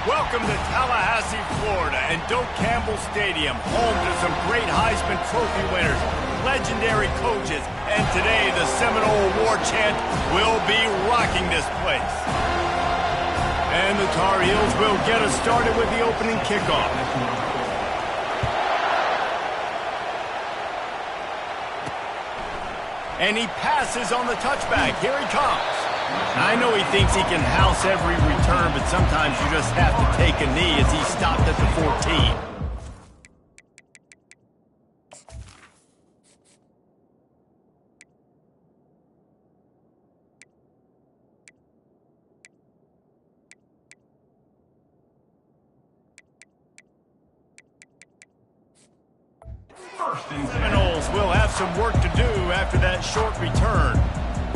Welcome to Tallahassee, Florida, and Doak Campbell Stadium, home to some great Heisman Trophy winners, legendary coaches, and today the Seminole War Chant will be rocking this place. And the Tar Heels will get us started with the opening kickoff. And he passes on the touchback. Here he comes. I know he thinks he can house every return, but sometimes you just have to take a knee as he stopped at the 14. Seminoles will have some work to do after that short return.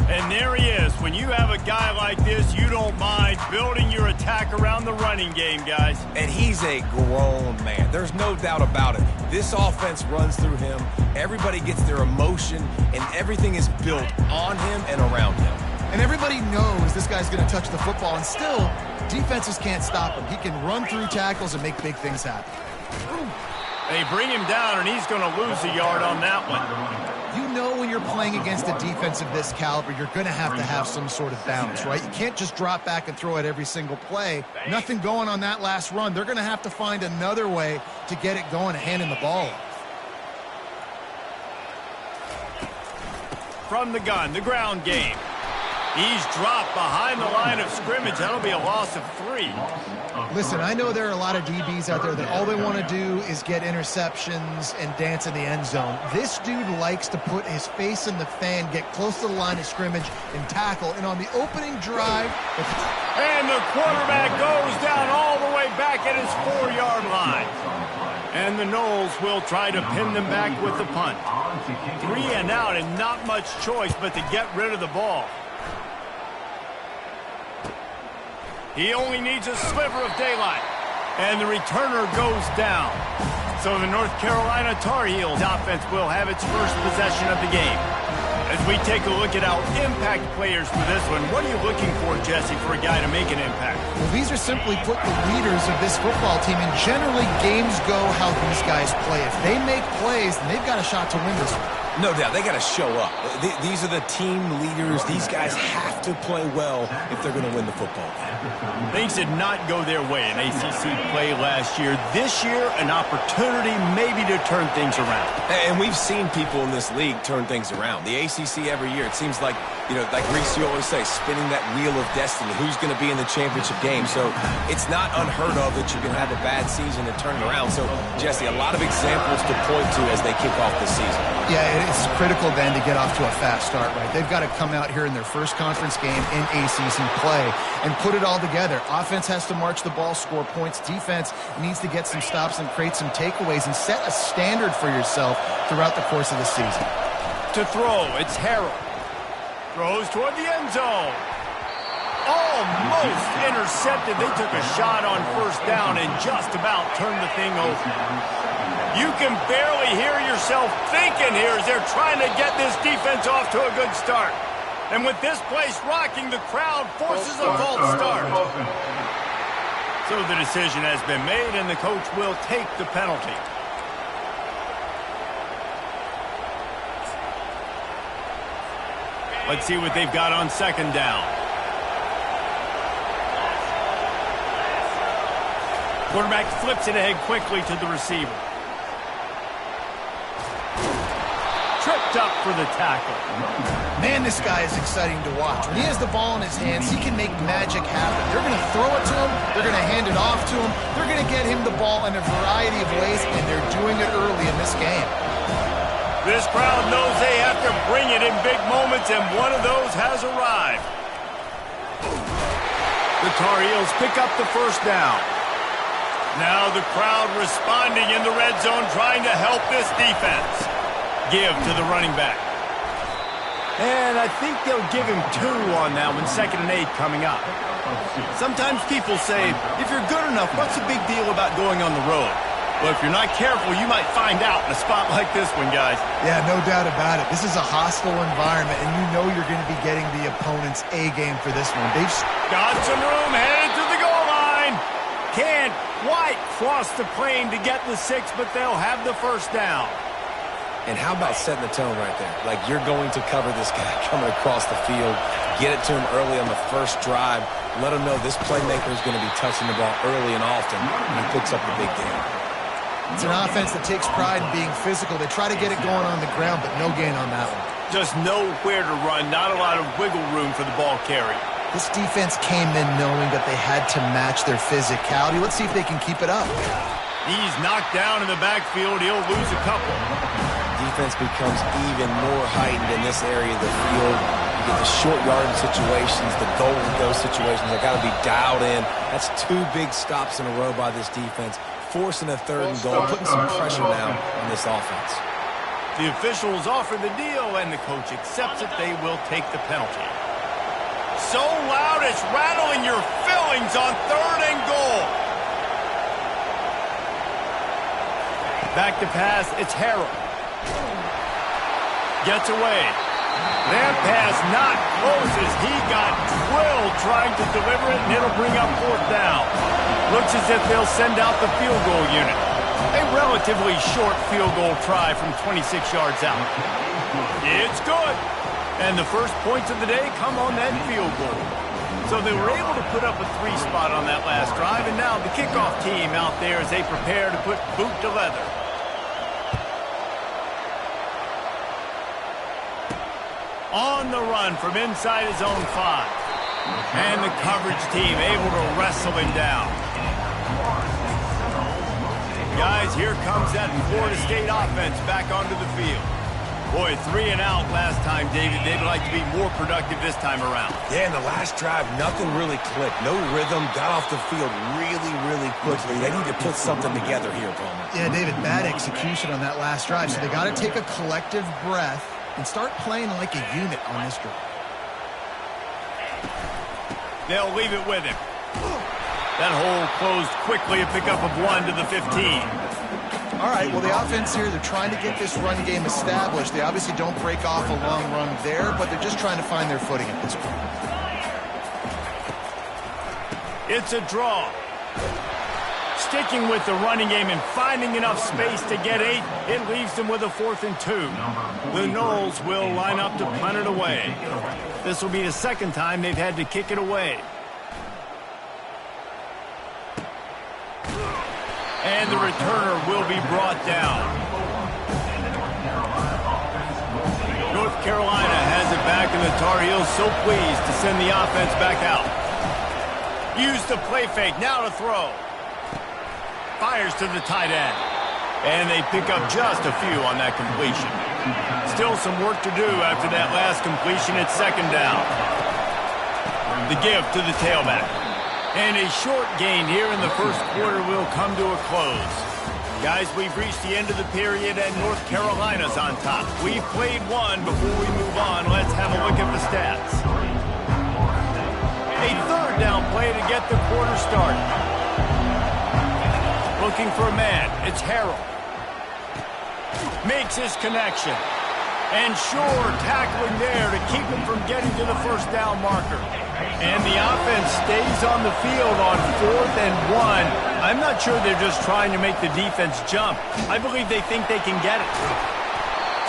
And there he is. When you have a guy like this, you don't mind building your attack around the running game, guys. And he's a grown man. There's no doubt about it. This offense runs through him. Everybody gets their emotion, and everything is built on him and around him. And everybody knows this guy's going to touch the football, and still, defenses can't stop him. He can run through tackles and make big things happen. They bring him down, and he's going to lose a yard on that one. You know when you're playing against a defense of this caliber, you're going to have some sort of balance, right? You can't just drop back and throw it every single play. Nothing going on that last run. They're going to have to find another way to get it going and handing the ball off. From the gun, the ground game. He's dropped behind the line of scrimmage. That'll be a loss of 3. Listen, I know there are a lot of DBs out there that all they want to do is get interceptions and dance in the end zone. This dude likes to put his face in the fan, get close to the line of scrimmage, and tackle. And on the opening drive... And the quarterback goes down all the way back at his 4-yard line. And the Noles will try to pin them back with the punt. 3 and out, and not much choice but to get rid of the ball. He only needs a sliver of daylight. And the returner goes down. So the North Carolina Tar Heels offense will have its first possession of the game. As we take a look at our impact players for this one, what are you looking for, Jesse, for a guy to make an impact? Well, these are simply put the leaders of this football team, and generally games go how these guys play. If they make plays, then they've got a shot to win this one. No doubt, they got to show up. These are the team leaders. These guys have to play well if they're going to win the football game. Things did not go their way in ACC play last year. This year, an opportunity maybe to turn things around. And we've seen people in this league turn things around. The ACC every year, it seems like, like Reese, you always say, spinning that wheel of destiny. Who's going to be in the championship game? So it's not unheard of that you can have a bad season and turn it around. So, Jesse, a lot of examples to point to as they kick off the season. Yeah, it's critical then to get off to a fast start, right? They've got to come out here in their first conference game in ACC play and put it all together. Offense has to march the ball, score points. Defense needs to get some stops and create some takeaways and set a standard for yourself throughout the course of the season. To throw, it's Harrell. Throws toward the end zone. Almost intercepted. They took a shot on first down and just about turned the thing over. You can barely hear yourself thinking here as they're trying to get this defense off to a good start. And with this place rocking, the crowd forces a false start. So the decision has been made, and the coach will take the penalty. Let's see what they've got on second down. Quarterback flips it ahead quickly to the receiver. Tripped up for the tackle. Man, this guy is exciting to watch. When he has the ball in his hands, he can make magic happen. They're going to throw it to him. They're going to hand it off to him. They're going to get him the ball in a variety of ways, and they're doing it early in this game. This crowd knows they have to bring it in big moments, and one of those has arrived. The Tar Heels pick up the first down. Now the crowd responding in the red zone, trying to help this defense. Give to the running back. And I think they'll give him 2 on that one, 2nd and 8 coming up. Sometimes people say, if you're good enough, what's the big deal about going on the road? Well, if you're not careful, you might find out in a spot like this one, guys. Yeah, no doubt about it. This is a hostile environment, and you know you're going to be getting the opponent's A game for this one. They've got some room, headed to the goal line. Can't quite cross the plane to get the 6, but they'll have the first down. And how about setting the tone right there? Like, you're going to cover this guy coming across the field, get it to him early on the first drive, let him know this playmaker is going to be touching the ball early and often, and he picks up the big game. It's an offense that takes pride in being physical. They try to get it going on the ground, but no gain on that one. Just nowhere to run, not a lot of wiggle room for the ball carry. This defense came in knowing that they had to match their physicality. Let's see if they can keep it up. He's knocked down in the backfield. He'll lose a couple. Defense becomes even more heightened in this area of the field. You get the short yardage situations, the goal-to-go situations. They got to be dialed in. That's 2 big stops in a row by this defense, forcing a 3rd and goal, putting some pressure now on this offense. The officials offer the deal, and the coach accepts it. They will take the penalty. So loud it's rattling your fillings on 3rd and goal. Back to pass, it's Harrell. Gets away. That pass not close as he got drilled trying to deliver it, and it'll bring up 4th down. Looks as if they'll send out the field goal unit. A relatively short field goal try from 26 yards out. It's good. And the first points of the day come on that field goal. So they were able to put up a 3 spot on that last drive, and now the kickoff team out there as they prepare to put boot to leather. On the run from inside his own 5. And the coverage team able to wrestle him down. Guys, here comes that Florida State offense back onto the field. Boy, 3 and out last time, David. They'd like to be more productive this time around. Yeah, in the last drive, nothing really clicked. No rhythm, got off the field really, really quickly. They need to put something together here, Palmer. Yeah, David, bad execution on that last drive, so they got to take a collective breath and start playing like a unit on this drive. They'll leave it with him. That hole closed quickly, a pickup of 1 to the 15. All right, well, the offense here, they're trying to get this run game established. They obviously don't break off a long run there, but they're just trying to find their footing at this point. It's a draw. Sticking with the running game and finding enough space to get 8, it leaves them with a 4th and 2. The Noles will line up to punt it away. This will be the 2nd time they've had to kick it away. And the returner will be brought down. North Carolina has it back, and the Tar Heels so pleased to send the offense back out. Use the play fake, now to throw. Fires to the tight end. And they pick up just a few on that completion. Still some work to do after that last completion. It's 2nd down. The give to the tailback. And a short gain here in the first quarter will come to a close. Guys, we've reached the end of the period, and North Carolina's on top. We've played 1. Before we move on, let's have a look at the stats. A 3rd down play to get the quarter started. Looking for a man. It's Harrell. Makes his connection. And Shore tackling there to keep him from getting to the 1st down marker. And the offense stays on the field on 4th and 1. I'm not sure they're just trying to make the defense jump. I believe they think they can get it.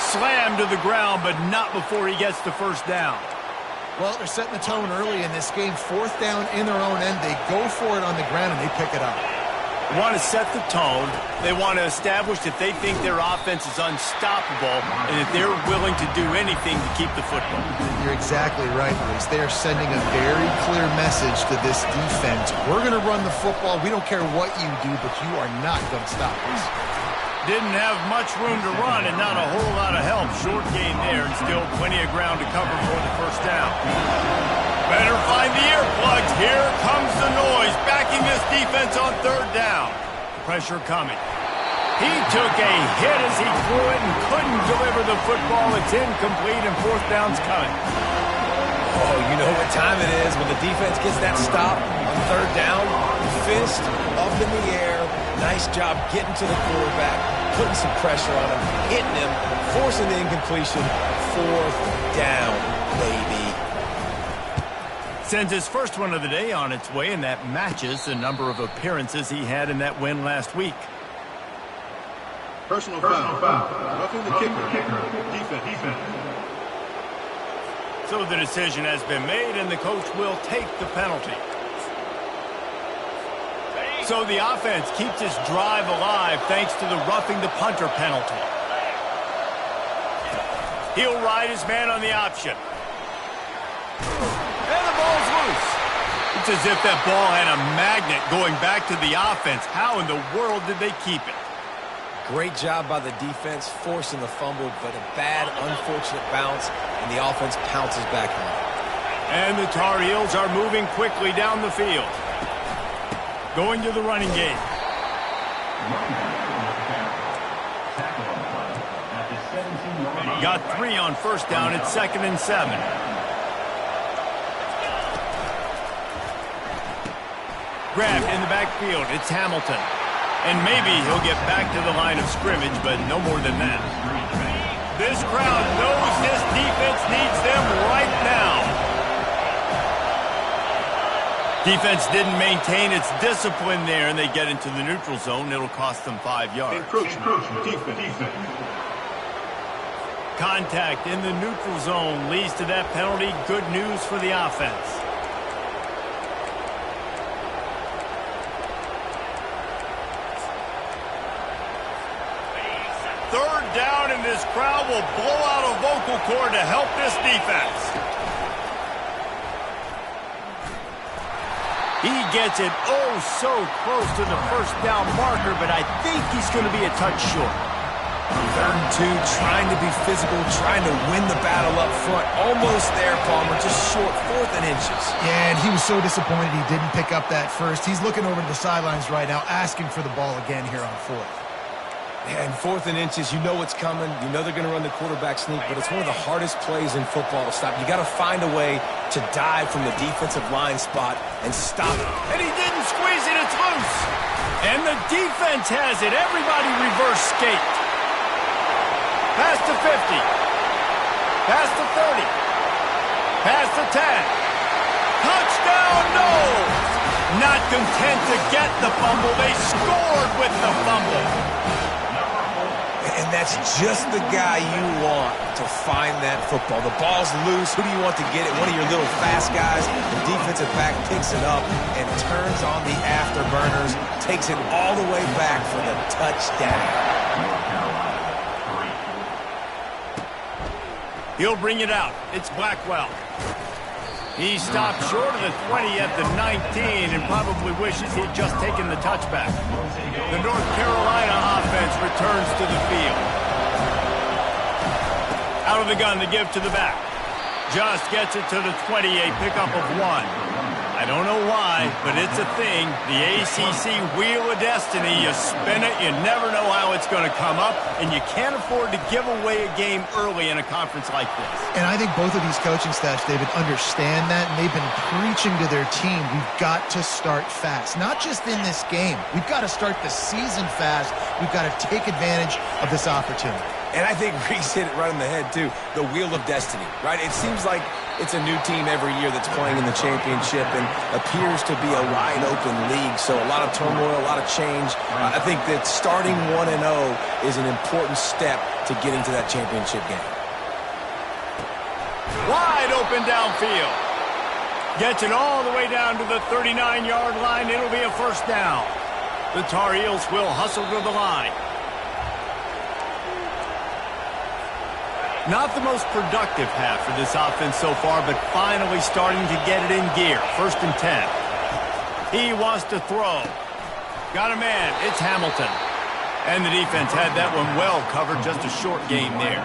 Slammed to the ground, but not before he gets the 1st down. Well, they're setting the tone early in this game. 4th down in their own end. They go for it on the ground, and they pick it up. They want to set the tone. They want to establish that they think their offense is unstoppable and that they're willing to do anything to keep the football. You're exactly right, Luis. They are sending a very clear message to this defense. We're going to run the football. We don't care what you do, but you are not going to stop us. Didn't have much room to run and not a whole lot of help. Short gain there and still plenty of ground to cover for the 1st down. Better find the earplugs. Here comes the noise, backing this defense on 3rd down. Pressure coming. He took a hit as he threw it and couldn't deliver the football. It's incomplete, and 4th down's coming. Oh, you know what time it is when the defense gets that stop on 3rd down. Fist up in the air. Nice job getting to the quarterback, putting some pressure on him, hitting him, forcing the incompletion. 4th down, baby. Sends his first one of the day on its way, and that matches the number of appearances he had in that win last week. Personal foul. Roughing the kicker. Defense. So the decision has been made, and the coach will take the penalty. So the offense keeps its drive alive thanks to the roughing the punter penalty. He'll ride his man on the option. And the ball's loose. It's as if that ball had a magnet going back to the offense. How in the world did they keep it? Great job by the defense, forcing the fumble, but a bad, unfortunate bounce, and the offense pounces back on it. And the Tar Heels are moving quickly down the field. Going to the running game. Got 3 on first down. It's 2nd and 7. Grabbed in the backfield. It's Hamilton. And maybe he'll get back to the line of scrimmage, but no more than that. This crowd knows this defense needs them right now. Defense didn't maintain its discipline there, and they get into the neutral zone. It'll cost them 5 yards. Defense. Contact in the neutral zone leads to that penalty. Good news for the offense. Third down, and this crowd will blow out a vocal cord to help this defense. He gets it so close to the first down marker, but I think he's going to be a touch short. 3rd and 2, trying to be physical, trying to win the battle up front. Almost there, Palmer, just short, 4th and inches. Yeah, and he was so disappointed he didn't pick up that first. He's looking over to the sidelines right now, asking for the ball again here on 4th. And 4th and inches, you know what's coming. You know they're going to run the quarterback sneak, but it's one of the hardest plays in football to stop. You got to find a way to dive from the defensive line spot and stop it. And he didn't squeeze it. It's loose. And the defense has it. Everybody reverse skate. Pass to 50. Pass to 30. Pass to 10. Touchdown, no! Not content to get the fumble, they scored with the fumble. And that's just the guy you want to find that football. The ball's loose. Who do you want to get it? One of your little fast guys. The defensive back picks it up and turns on the afterburners, takes it all the way back for the touchdown. He'll bring it out. It's Blackwell. He stopped short of the 20 at the 19 and probably wishes he'd just taken the touchback. The North Carolina offense returns to the field. Out of the gun to give to the back. Just gets it to the 28, pickup of 1. I don't know why, but it's a thing. The ACC Wheel of Destiny, you spin it, you never know how it's going to come up, and you can't afford to give away a game early in a conference like this. And I think both of these coaching staffs, David, understand that, and they've been preaching to their team, we've got to start fast. Not just in this game. We've got to start the season fast. We've got to take advantage of this opportunity. And I think Reese hit it right on the head, too. The Wheel of Destiny, right? It seems like it's a new team every year that's playing in the championship and appears to be a wide-open league. So a lot of turmoil, a lot of change. I think that starting 1-0 is an important step to getting to that championship game. Wide open downfield. Gets it all the way down to the 39-yard line. It'll be a first down. The Tar Heels will hustle to the line. Not the most productive half for this offense so far, but finally starting to get it in gear. 1st and 10. He wants to throw. Got a man. It's Hamilton. And the defense had that one well covered. Just a short gain there.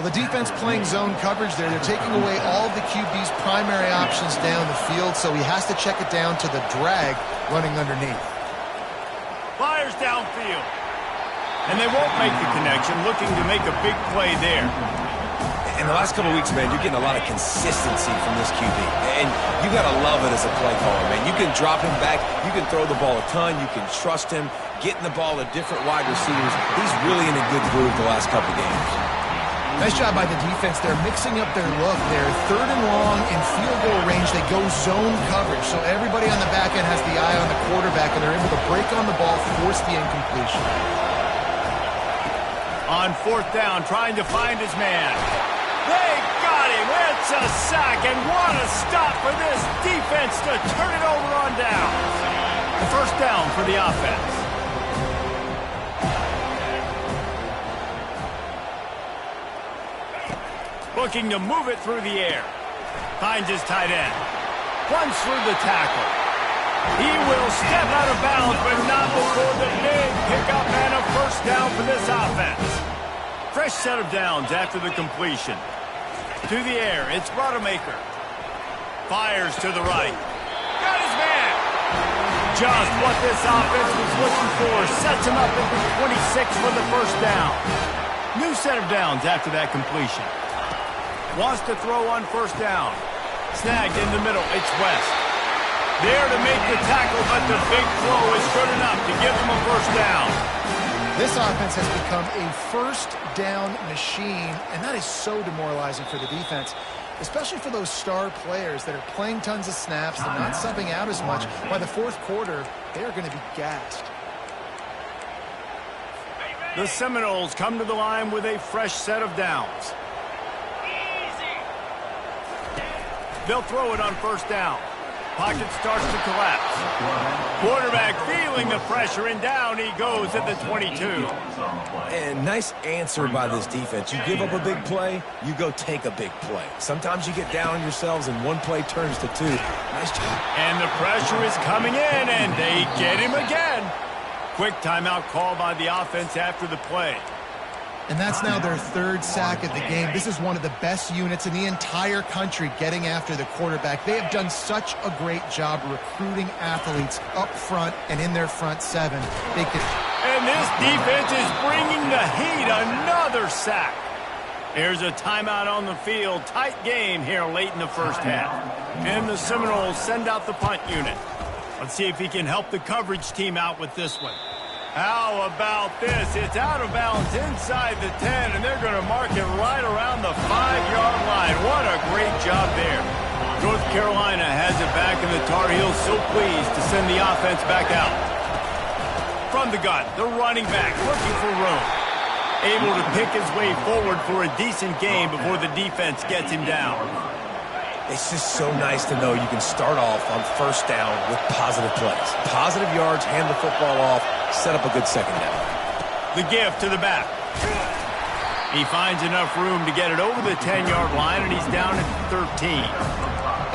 Well, the defense playing zone coverage there. They're taking away all of the QB's primary options down the field, so he has to check it down to the drag running underneath. Fires downfield. And they won't make the connection, looking to make a big play there. In the last couple of weeks, man, you're getting a lot of consistency from this QB. And you got to love it as a play caller, man. You can drop him back. You can throw the ball a ton. You can trust him, getting the ball to different wide receivers. He's really in a good groove the last couple of games. Nice job by the defense. They're mixing up their look. They're third and long in field goal range. They go zone coverage. So everybody on the back end has the eye on the quarterback, and they're able to break on the ball, force the incompletion. On fourth down, trying to find his man. They got him. It's a sack, and what a stop for this defense to turn it over on down. The first down for the offense. Looking to move it through the air. Finds his tight end. Runs through the tackle. He will step out of bounds, but not before the big pickup and a first down for this offense. Fresh set of downs after the completion. To the air, it's Rodemaker. Fires to the right. Got his man. Just what this offense was looking for. Sets him up at the 26 for the first down. New set of downs after that completion. Wants to throw on first down. Snagged in the middle. It's West. There to make the tackle, but the big throw is good enough to give them a first down. This offense has become a first down machine, and that is so demoralizing for the defense, especially for those star players that are playing tons of snaps and not subbing out as much. By the fourth quarter, they are going to be gassed. The Seminoles come to the line with a fresh set of downs. They'll throw it on first down. Pocket starts to collapse. Quarterback feeling the pressure, and down he goes at the 22. And nice answer by this defense. You give up a big play, you go take a big play. Sometimes you get down on yourselves and one play turns to two. Nice job. And the pressure is coming in, and they get him again. Quick timeout call by the offense after the play. And that's now their third sack of the game. This is one of the best units in the entire country getting after the quarterback. They have done such a great job recruiting athletes up front and in their front seven. And this defense is bringing the heat. Another sack. There's a timeout on the field. Tight game here late in the first half. And the Seminoles send out the punt unit. Let's see if he can help the coverage team out with this one. How about this? It's out of bounds inside the 10, and they're going to mark it right around the 5-yard line. What a great job there. North Carolina has it back, and the Tar Heels so pleased to send the offense back out. From the gun, the running back looking for room. Able to pick his way forward for a decent game before the defense gets him down. It's just so nice to know you can start off on first down with positive plays. Positive yards, hand the football off, set up a good second down. The gift to the back. He finds enough room to get it over the 10-yard line, and he's down at 13.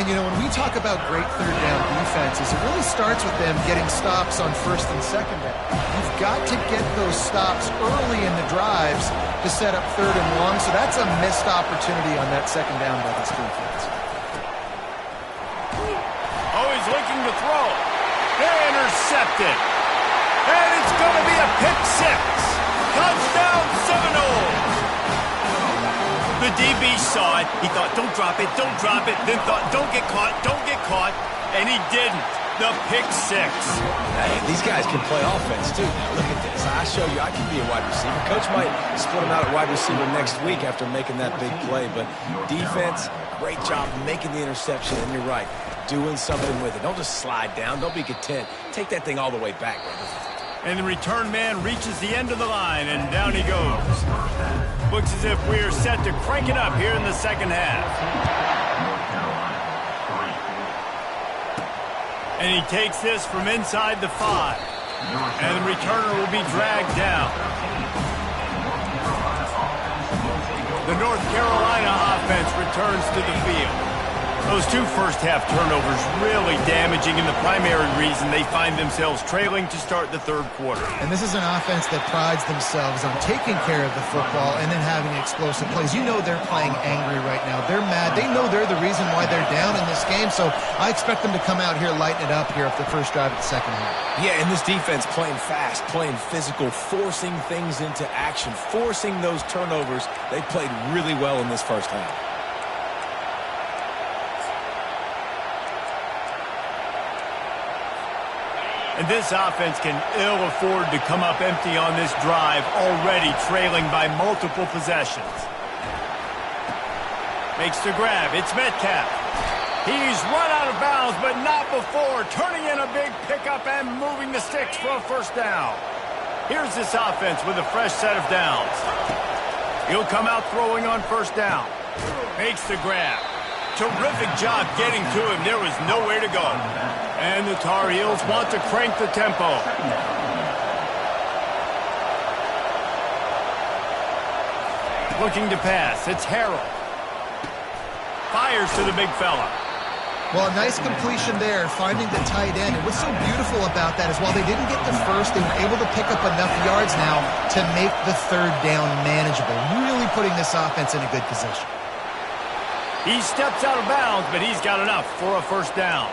And, you know, when we talk about great third down defenses, it really starts with them getting stops on first and second down. You've got to get those stops early in the drives to set up third and long, so that's a missed opportunity on that second down by this defense. Oh, he's looking to throw. They're intercepted. And it's going to be a pick six. Touchdown Seminoles. The DB saw it. He thought, don't drop it, don't drop it. Then thought, don't get caught, don't get caught. And he didn't. The pick six. Hey, these guys can play offense, too. Now, look at this. I show you I can be a wide receiver. Coach might split him out at wide receiver next week after making that big play. But defense, great job making the interception. And you're right, doing something with it. Don't just slide down. Don't be content. Take that thing all the way back, brother. And the return man reaches the end of the line, and down he goes. Looks as if we're set to crank it up here in the second half. And he takes this from inside the 5. And the returner will be dragged down. The North Carolina offense returns to the field. Those two first-half turnovers really damaging, and the primary reason they find themselves trailing to start the third quarter. And this is an offense that prides themselves on taking care of the football and then having explosive plays. You know they're playing angry right now. They're mad. They know they're the reason why they're down in this game, so I expect them to come out here, lighten it up here after the first drive of the second half. Yeah, and this defense playing fast, playing physical, forcing things into action, forcing those turnovers. They played really well in this first half. And this offense can ill afford to come up empty on this drive, already trailing by multiple possessions. Makes the grab. It's Metcalf. He's run out of bounds, but not before. Turning in a big pickup and moving the sticks for a first down. Here's this offense with a fresh set of downs. He'll come out throwing on first down. Makes the grab. Terrific job getting to him. There was nowhere to go. And the Tar Heels want to crank the tempo. Looking to pass. It's Harrell. Fires to the big fella. Well, a nice completion there, finding the tight end. And what's so beautiful about that is while they didn't get the first, they were able to pick up enough yards now to make the third down manageable. Really putting this offense in a good position. He steps out of bounds, but he's got enough for a first down.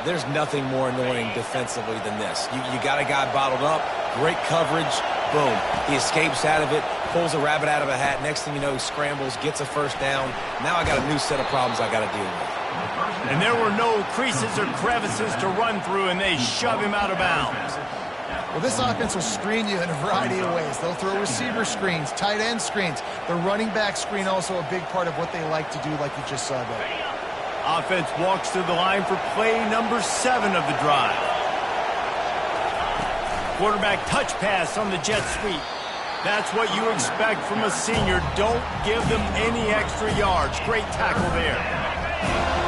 There's nothing more annoying defensively than this. You got a guy bottled up, great coverage, boom. He escapes out of it, pulls a rabbit out of a hat. Next thing you know, he scrambles, gets a first down. Now I got a new set of problems I got to deal with. And there were no creases or crevices to run through, and they shove him out of bounds. Well, this offense will screen you in a variety of ways. They'll throw receiver screens, tight end screens. The running back screen also a big part of what they like to do, like you just saw there. Offense walks to the line for play number 7 of the drive. Quarterback touch pass on the jet sweep. That's what you expect from a senior. Don't give them any extra yards. Great tackle there.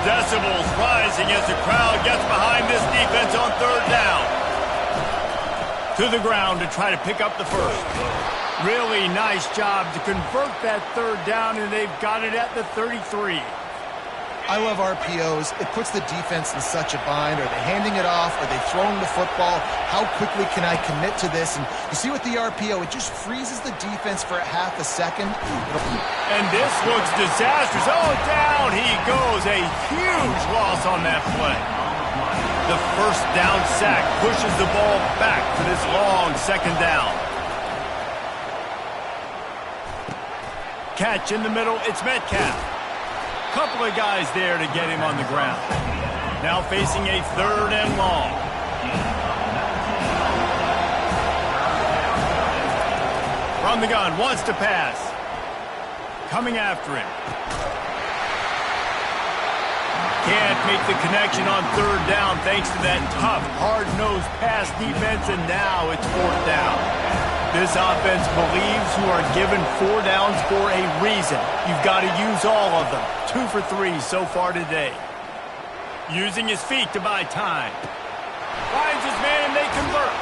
Decibels rising as the crowd gets behind this defense on third down. To the ground to try to pick up the first. Really nice job to convert that third down, and they've got it at the 33. I love RPOs. It puts the defense in such a bind. Are they handing it off? Are they throwing the football? How quickly can I commit to this? And you see with the RPO, it just freezes the defense for a half a second. And this looks disastrous. Oh, down he goes. A huge loss on that play. The first down sack pushes the ball back for this long second down. Catch in the middle. It's Metcalf. Couple of guys there to get him on the ground. Now facing a third and long. From the gun, wants to pass. Coming after him. Can't make the connection on third down thanks to that tough, hard-nosed pass defense, and now it's fourth down. This offense believes you are given 4 downs for a reason. You've got to use all of them. 2 for 3 so far today. Using his feet to buy time. Finds his man and they convert.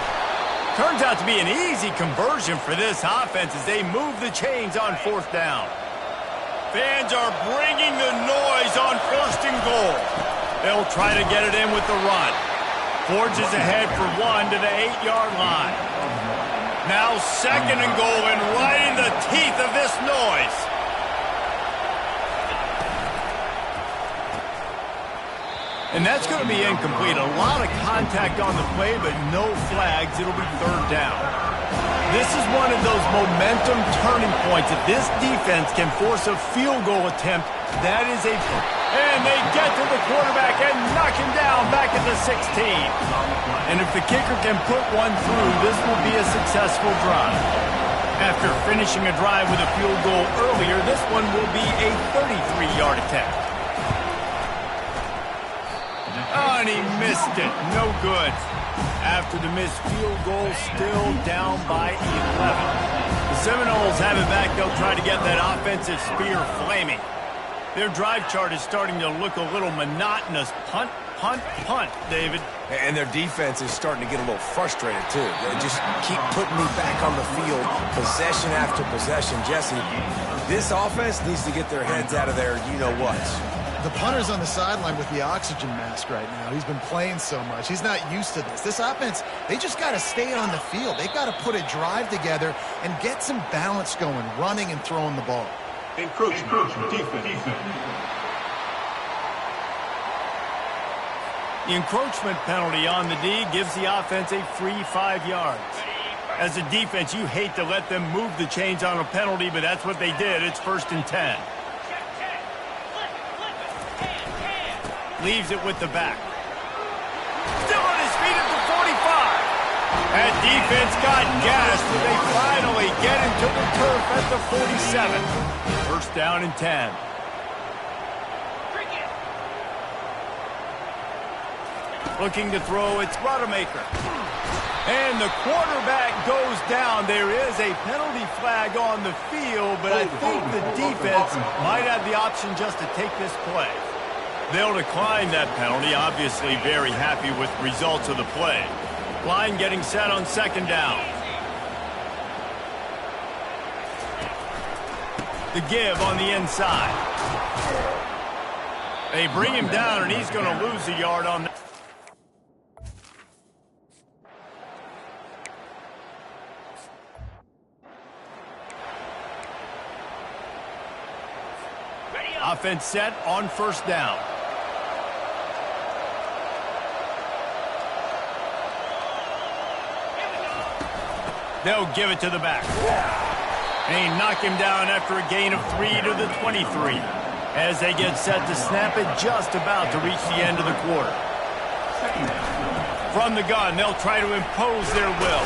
Turns out to be an easy conversion for this offense as they move the chains on fourth down. Fans are bringing the noise on first and goal. They'll try to get it in with the run. Forges ahead for 1 to the 8-yard line. Now second and goal and right in the teeth of this noise. And that's going to be incomplete. A lot of contact on the play, but no flags. It'll be third down. This is one of those momentum turning points. If this defense can force a field goal attempt, that is a... And they get to the quarterback and knock him down back at the 16. And if the kicker can put one through, this will be a successful drive. After finishing a drive with a field goal earlier, this one will be a 33-yard attempt. Oh, and he missed it. No good. After the missed field goal, still down by 11. The Seminoles have it back. They'll try to get that offensive spear flaming. Their drive chart is starting to look a little monotonous. Punt, punt, punt, David. And their defense is starting to get a little frustrated, too. They just keep putting me back on the field, possession after possession. Jesse, this offense needs to get their heads out of their you-know-whats. The punter's on the sideline with the oxygen mask right now. He's been playing so much. He's not used to this. This offense, they just got to stay on the field. They've got to put a drive together and get some balance going, running and throwing the ball. Encroachment, defense. The encroachment penalty on the D gives the offense a free 5 yards. As a defense, you hate to let them move the chains on a penalty, but that's what they did. It's 1st and 10. Leaves it with the back. Still on his feet at the 45. That defense got gassed, but they finally get him to the turf at the 47. 1st down and 10. Looking to throw, it's Rodemaker. And the quarterback goes down. There is a penalty flag on the field, but I think the defense might have the option just to take this play. They'll decline that penalty, obviously very happy with results of the play. Line getting set on second down. The give on the inside. They bring him down, and he's going to lose a yard on that. Offense set on first down. They'll give it to the back. They knock him down after a gain of 3 to the 23. As they get set to snap it, just about to reach the end of the quarter. From the gun, they'll try to impose their will.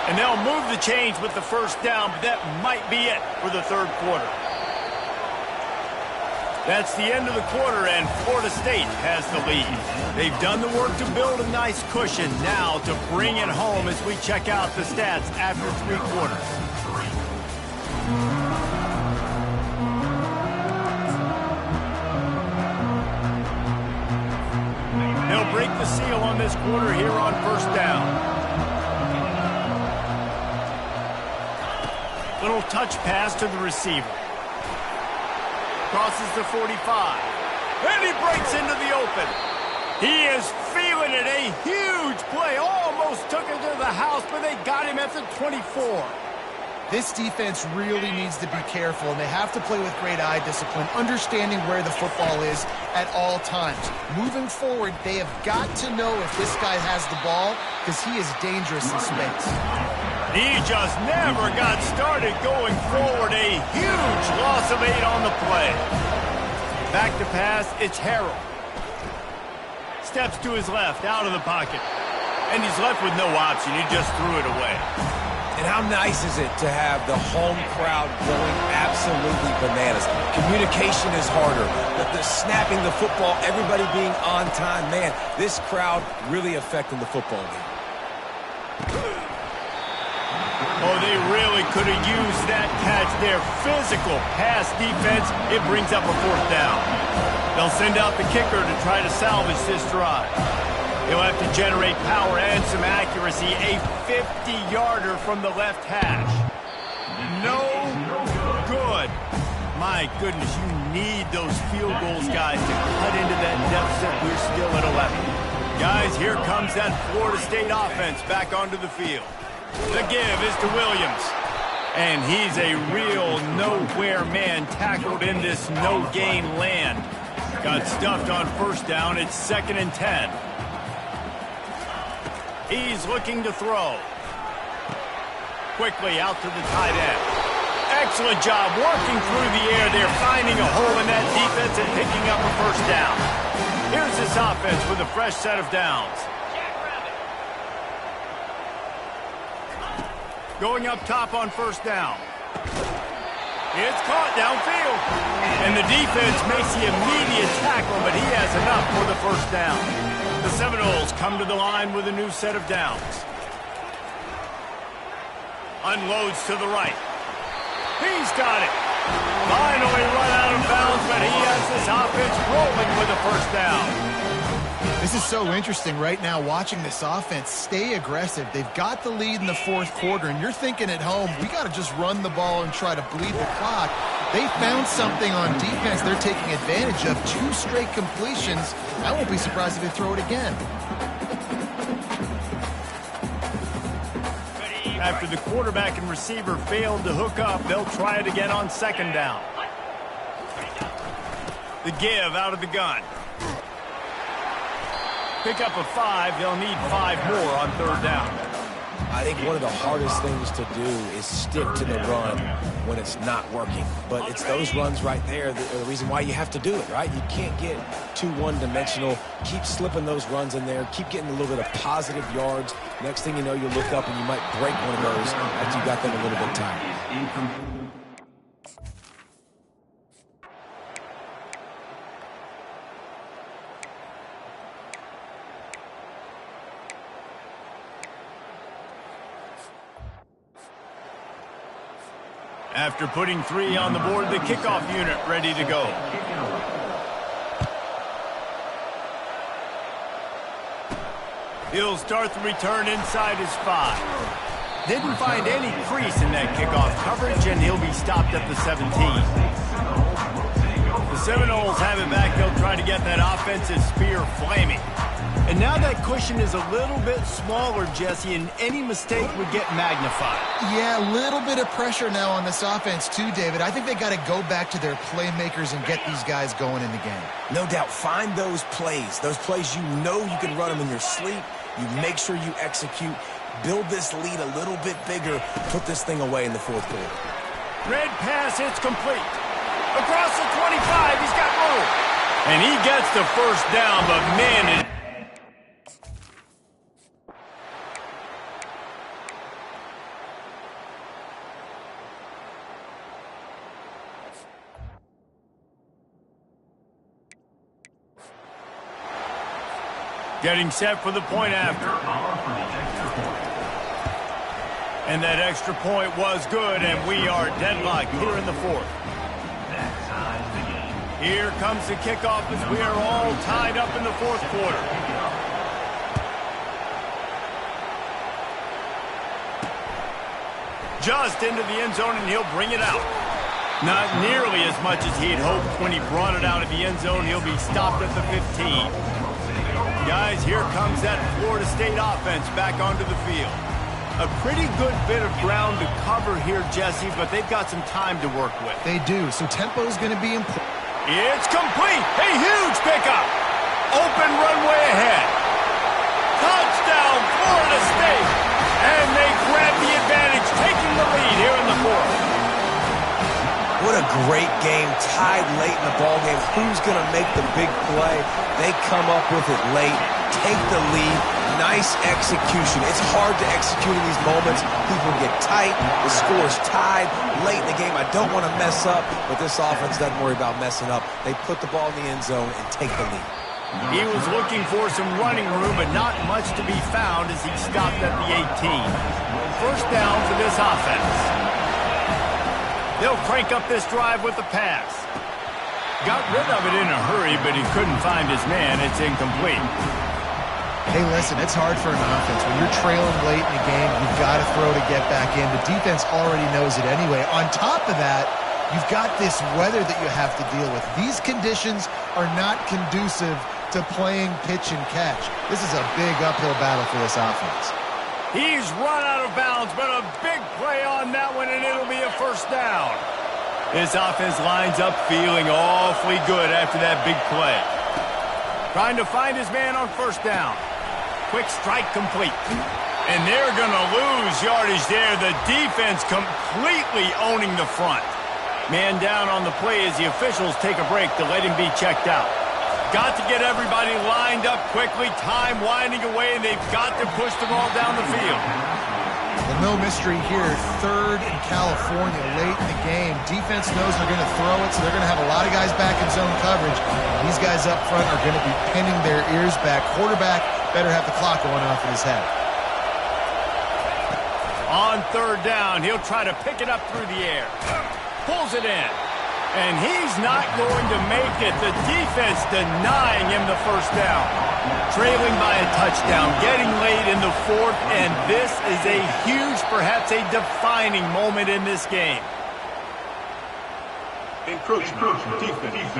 And they'll move the chains with the first down, but that might be it for the third quarter. That's the end of the quarter, and Florida State has the lead. They've done the work to build a nice cushion. Now to bring it home as we check out the stats after 3 quarters. They'll break the seal on this quarter here on first down. Little touch pass to the receiver. Crosses the 45. And he breaks into the open. He is feeling it. A huge play. Almost took it to the house, but they got him at the 24. This defense really needs to be careful, and they have to play with great eye discipline, understanding where the football is at all times. Moving forward, they have got to know if this guy has the ball, because he is dangerous in space. He just never got started going forward. A huge loss of 8 on the play. Back to pass, it's Harrell. Steps to his left, out of the pocket. And he's left with no option. He just threw it away. And how nice is it to have the home crowd going absolutely bananas? Communication is harder. The snapping the football, everybody being on time. Man, this crowd really affecting the football game. Oh, they really could have used that catch there. Physical pass defense. It brings up a fourth down. They'll send out the kicker to try to salvage this drive. He'll have to generate power and some accuracy. A 50-yarder from the left hash. No good. My goodness, you need those field goals, guys, to cut into that deficit. We're still at 11. Guys, here comes that Florida State offense back onto the field. The give is to Williams. And he's a real nowhere man tackled in this no-gain land. Got stuffed on first down. It's 2nd and 10. He's looking to throw. Quickly out to the tight end. Excellent job working through the air. They're finding a hole in that defense and picking up a first down. Here's this offense with a fresh set of downs. Going up top on first down. It's caught downfield. And the defense makes the immediate tackle, but he has enough for the first down. The Seminoles come to the line with a new set of downs. Unloads to the right. He's got it. Finally run out of bounds, but he has this offense rolling with a first down. This is so interesting right now, watching this offense stay aggressive. They've got the lead in the fourth quarter, and you're thinking at home, we got to just run the ball and try to bleed the clock. They found something on defense they're taking advantage of. 2 straight completions. I won't be surprised if they throw it again. After the quarterback and receiver failed to hook up, they'll try it again on second down. The give out of the gun. Pick up a 5. They'll need 5 more on third down. I think one of the hardest things to do is stick to the run when it's not working. But it's those runs right there that are the reason why you have to do it, right? You can't get too one-dimensional. Keep slipping those runs in there. Keep getting a little bit of positive yards. Next thing you know, you look up and you might break one of those after you got them a little bit tired. After putting 3 on the board, the kickoff unit ready to go. He'll start the return inside his 5. Didn't find any crease in that kickoff coverage, and he'll be stopped at the 17. The Seminoles have it back. They'll try to get that offensive spear flaming. And now that cushion is a little bit smaller, Jesse, and any mistake would get magnified. Yeah, a little bit of pressure now on this offense too, David. I think they got to go back to their playmakers and get these guys going in the game. No doubt. Find those plays you know you can run them in your sleep. You make sure you execute. Build this lead a little bit bigger. Put this thing away in the fourth quarter. Red pass, it's complete. Across the 25, he's got room. And he gets the first down, but man, getting set for the point after. And that extra point was good, and we are deadlocked here in the fourth. Here comes the kickoff as we are all tied up in the fourth quarter. Just into the end zone, and he'll bring it out. Not nearly as much as he had hoped when he brought it out of the end zone. He'll be stopped at the 15. Guys, here comes that Florida State offense back onto the field. A pretty good bit of ground to cover here, Jesse, but they've got some time to work with. They do, so tempo is going to be important. It's complete. A huge pickup. Open runway ahead. Touchdown, Florida State. And they grab the advantage, taking the lead here in the fourth. What a great game, tied late in the ballgame. Who's going to make the big play? They come up with it late, take the lead. Nice execution. It's hard to execute in these moments. People get tight. The score's tied late in the game. I don't want to mess up, but this offense doesn't worry about messing up. They put the ball in the end zone and take the lead. He was looking for some running room, but not much to be found as he stopped at the 18. First down for this offense. They'll crank up this drive with the pass. Got rid of it in a hurry, but he couldn't find his man. It's incomplete. Hey, listen, it's hard for an offense. When you're trailing late in the game, you've got to throw to get back in. The defense already knows it anyway. On top of that, you've got this weather that you have to deal with. These conditions are not conducive to playing pitch and catch. This is a big uphill battle for this offense. He's run out of bounds, but a big play on that one, and it'll be a first down. This offense lines up feeling awfully good after that big play. Trying to find his man on first down. Quick strike complete. And they're going to lose yardage there. The defense completely owning the front. Man down on the play as the officials take a break to let him be checked out. Got to get everybody lined up quickly. Time winding away, and they've got to push the ball down the field. Well, no mystery here. Third in California late in the game. Defense knows they're going to throw it, so they're going to have a lot of guys back in zone coverage. These guys up front are going to be pinning their ears back. Quarterback better have the clock going off in his head. On third down, he'll try to pick it up through the air. Pulls it in. And he's not going to make it. The defense denying him the first down. Trailing by a touchdown, getting late in the fourth, and this is a huge, perhaps a defining moment in this game. Encroachment, defense.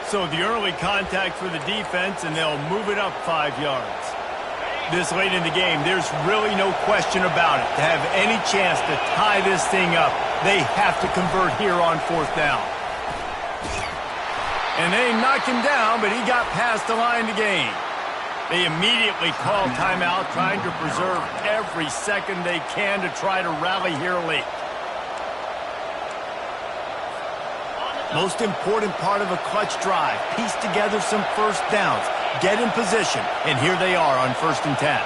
So the early contact for the defense, and they'll move it up 5 yards. This late in the game, there's really no question about it. To have any chance to tie this thing up, they have to convert here on fourth down. And they knock him down, but he got past the line to gain. They immediately call timeout, trying to preserve every second they can to try to rally here late. Most important part of a clutch drive, piece together some first downs, get in position, and here they are on 1st and 10.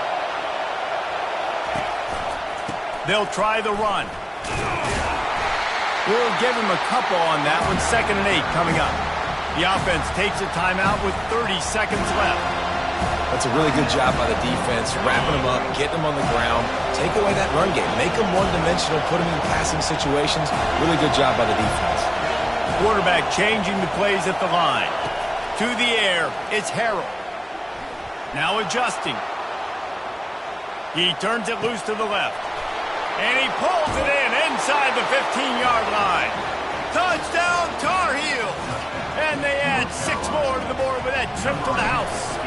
They'll try the run. We'll give him a couple on that one. 2nd and 8 coming up. The offense takes a timeout with 30 seconds left. That's a really good job by the defense, wrapping them up, getting them on the ground, take away that run game, make them one-dimensional, put them in passing situations. Really good job by the defense. Quarterback changing the plays at the line. To the air, it's Harrell. Now adjusting. He turns it loose to the left. And he pulls it in inside the 15-yard line. Touchdown, Tar Heels! And they add 6 more to the board with that trip to the house.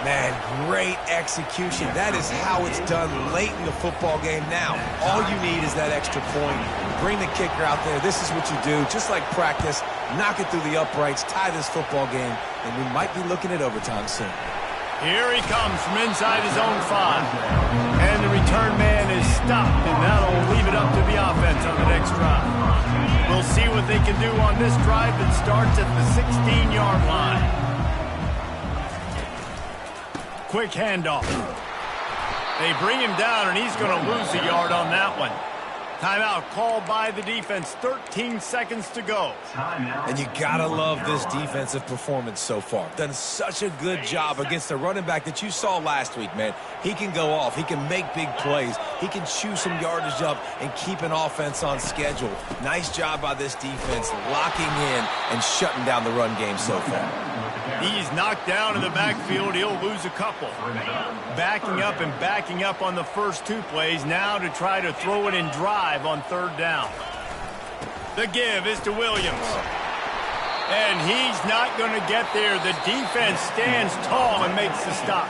Man, great execution. That is how it's done late in the football game now. All you need is that extra point. Bring the kicker out there. This is what you do. Just like practice, knock it through the uprights, tie this football game, and we might be looking at overtime soon. Here he comes from inside his own 5. And the return man is stopped, and that'll leave it up to the offense on the next drive. We'll see what they can do on this drive that starts at the 16-yard line. Quick handoff. They bring him down, and he's going to lose a yard on that one. Timeout called by the defense. 13 seconds to go. And you got to love this defensive performance so far. Done such a good job against the running back that you saw last week, man. He can go off. He can make big plays. He can chew some yardage up and keep an offense on schedule. Nice job by this defense locking in and shutting down the run game so far. He's knocked down in the backfield. He'll lose a couple. Backing up on the first 2 plays now to try to throw it in drive on 3rd down. The give is to Williams. And he's not going to get there. The defense stands tall and makes the stop.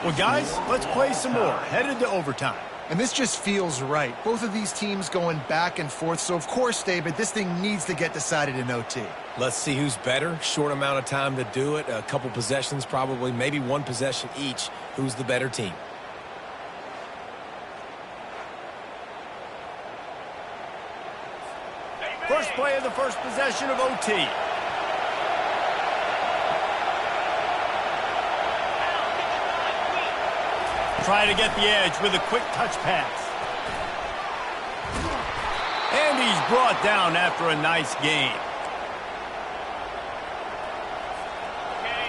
Well, guys, let's play some more. Headed to overtime. And this just feels right. Both of these teams going back and forth. So, of course, David, this thing needs to get decided in OT. Let's see who's better. Short amount of time to do it. A couple possessions probably. Maybe 1 possession each. Who's the better team? First play of the first possession of OT. Try to get the edge with a quick touch pass. And he's brought down after a nice gain.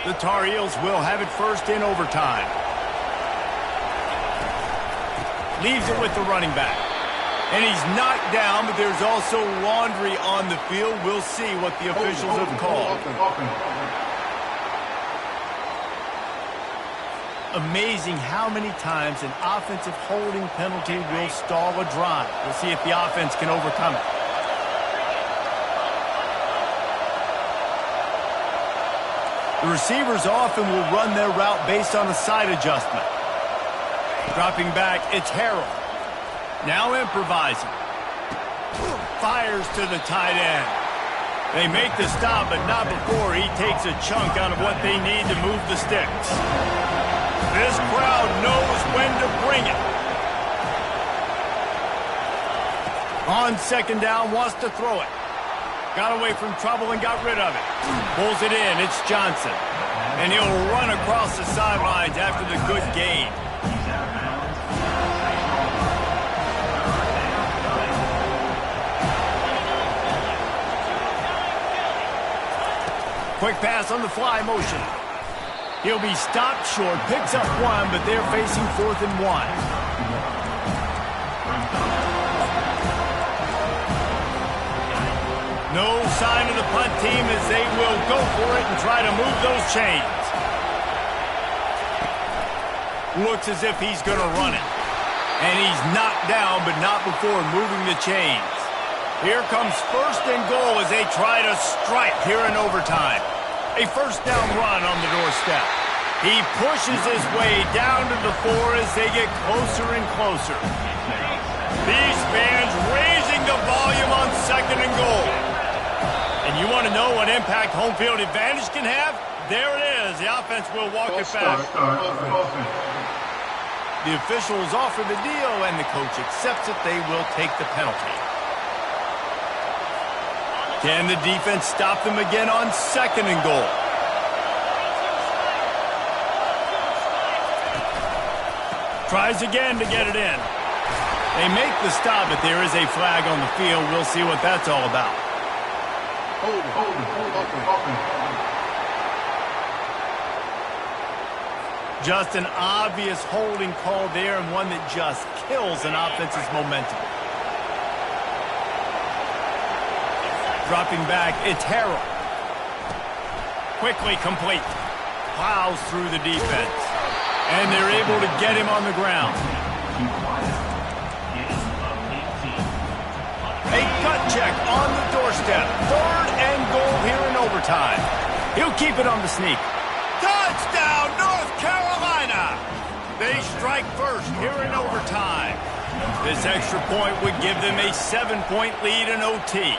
The Tar Heels will have it first in overtime. Leaves it with the running back. And he's knocked down, but there's also laundry on the field. We'll see what the officials have called. Amazing how many times an offensive holding penalty will stall a drive. We'll see if the offense can overcome it. The receivers often will run their route based on a side adjustment. Dropping back, it's Harrell. Now improvising. Fires to the tight end. They make the stop, but not before he takes a chunk out of what they need to move the sticks. This crowd knows when to bring it. On 2nd down, wants to throw it. Got away from trouble and got rid of it. Pulls it in, it's Johnson. And he'll run across the sidelines after the good gain. Quick pass on the fly motion. He'll be stopped short, picks up 1, but they're facing 4th and 1. No sign of the punt team as they will go for it and try to move those chains. Looks as if he's going to run it. And he's knocked down, but not before moving the chains. Here comes 1st and goal as they try to strike here in overtime. A 1st down run on the doorstep. He pushes his way down to the 4 as they get closer and closer. These fans raising the volume on 2nd and goal. And you want to know what impact home field advantage can have? There it is. The offense will walk it back. The officials offer the deal, and the coach accepts it. They will take the penalty. Can the defense stop them again on 2nd and goal? Tries again to get it in. They make the stop, but there is a flag on the field. We'll see what that's all about. Just an obvious holding call there, and one that just kills an offense's momentum. Dropping back, it's Harrell. Quickly complete. Plows through the defense. And they're able to get him on the ground. A gut check on the doorstep. 3rd and goal here in overtime. He'll keep it on the sneak. Touchdown, North Carolina! They strike first here in overtime. This extra point would give them a 7-point lead in OT.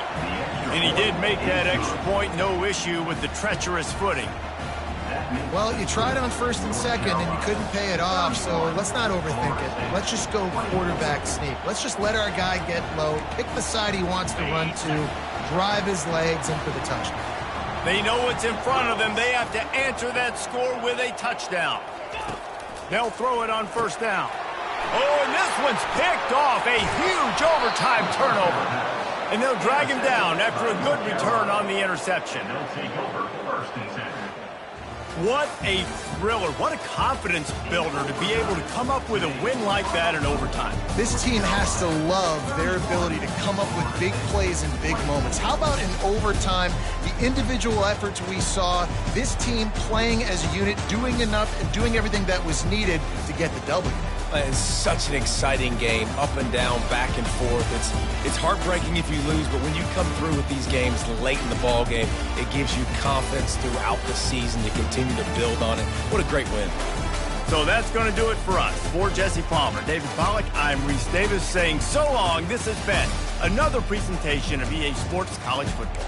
And he did make that extra point, no issue with the treacherous footing. Well, you tried on 1st and 2nd, and you couldn't pay it off, so let's not overthink it. Let's just go quarterback sneak. Let's just let our guy get low, pick the side he wants to run to, drive his legs in for the touchdown. They know what's in front of them. They have to answer that score with a touchdown. They'll throw it on 1st down. Oh, and this one's picked off. A huge overtime turnover. And they'll drag him down after a good return on the interception. What a thriller. What a confidence builder to be able to come up with a win like that in overtime. This team has to love their ability to come up with big plays in big moments. How about in overtime, the individual efforts we saw, this team playing as a unit, doing enough and doing everything that was needed to get the W. It's such an exciting game, up and down, back and forth. It's heartbreaking if you lose, but when you come through with these games late in the ball game, it gives you confidence throughout the season to continue to build on it. What a great win. So that's going to do it for us. For Jesse Palmer, David Pollack, I'm Reese Davis saying so long. This has been another presentation of EA Sports College Football.